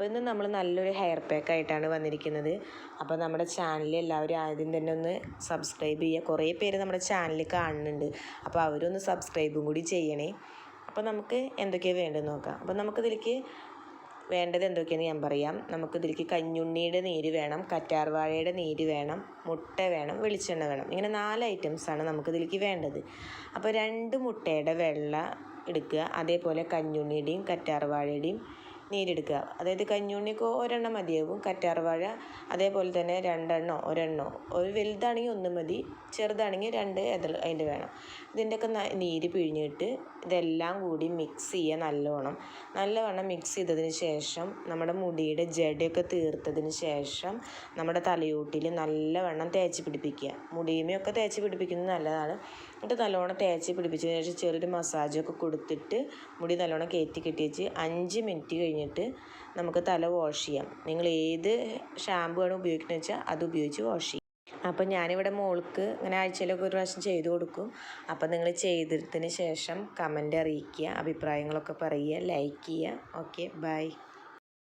അപ്പോൾ ഇന്ന് നമ്മൾ നല്ലൊരു ഹെയർ പാക്കായിട്ടാണ് വന്നിരിക്കുന്നത്. അപ്പോൾ നമ്മുടെ ചാനൽ എല്ലാവരും ആദ്യം തന്നെ ഒന്ന് സബ്സ്ക്രൈബ് ചെയ്യുക. കുറേ പേര് നമ്മുടെ ചാനൽ കാണുന്നുണ്ട്, അപ്പോൾ അവരൊന്ന് സബ്സ്ക്രൈബും കൂടി ചെയ്യണേ. അപ്പോൾ നമുക്ക് എന്തൊക്കെയാണ് വേണ്ടതെന്ന് നോക്കാം. അപ്പോൾ നമുക്കിതിലേക്ക് വേണ്ടത് എന്തൊക്കെയാണെന്ന് ഞാൻ പറയാം. നമുക്കിതിലേക്ക് കഞ്ഞുണ്ണിയുടെ നീര് വേണം, കറ്റാർവാഴയുടെ നീര് വേണം, മുട്ട വേണം, വെളിച്ചെണ്ണ വേണം. ഇങ്ങനെ 4 ഐറ്റംസാണ് നമുക്കിതിലേക്ക് വേണ്ടത്. അപ്പോൾ 2 മുട്ടയുടെ വെള്ള എടുക്കുക, അതേപോലെ കഞ്ഞുണ്ണിയുടെയും കറ്റാർവാഴയുടെയും നീരെടുക്കുക. അതായത് കഞ്ഞുണ്ണിക്ക് ഒരെണ്ണം മതിയാവും, കറ്റാർവാഴ അതേപോലെ തന്നെ 2 എണ്ണോ ഒരെണ്ണോ, ഒരു വലുതാണെങ്കിൽ 1 മതി, ചെറുതാണെങ്കിൽ 2 അതിൻ്റെ വേണം. ഇതിൻ്റെയൊക്കെ നീര് പിഴിഞ്ഞിട്ട് ഇതെല്ലാം കൂടി മിക്സ് ചെയ്യുക നല്ലവണ്ണം മിക്സ് ചെയ്തതിന് ശേഷം നമ്മുടെ മുടിയുടെ ജടയൊക്കെ തീർത്തതിന് ശേഷം നമ്മുടെ തലയോട്ടിൽ നല്ലവണ്ണം തേച്ച് പിടിപ്പിക്കുക. മുടിയുമൊക്കെ തേച്ച് പിടിപ്പിക്കുന്നത് നല്ലതാണ്. എന്നിട്ട് നല്ലോണം തേച്ച് പിടിപ്പിച്ചതിന് ശേഷം ചെറിയൊരു മസാജൊക്കെ കൊടുത്തിട്ട് മുടി നല്ലോണം കയറ്റി കെട്ടി വെച്ച് 5 മിനിറ്റ് കഴിഞ്ഞിട്ട് നമുക്ക് തല വാഷ് ചെയ്യാം. നിങ്ങൾ ഏത് ഷാമ്പു ആണ് ഉപയോഗിക്കുന്നത് വെച്ചാൽ അത് ഉപയോഗിച്ച് വാഷ് ചെയ്യും. അപ്പം ഞാനിവിടെ മോൾക്ക് ഇങ്ങനെ ആഴ്ചയിലൊക്കെ ഒരു പ്രാവശ്യം ചെയ്ത് കൊടുക്കും. അപ്പം നിങ്ങൾ ചെയ്തതിന് ശേഷം കമൻ്റ് അറിയിക്കുക, അഭിപ്രായങ്ങളൊക്കെ പറയുക, ലൈക്ക് ചെയ്യുക. Okay, by.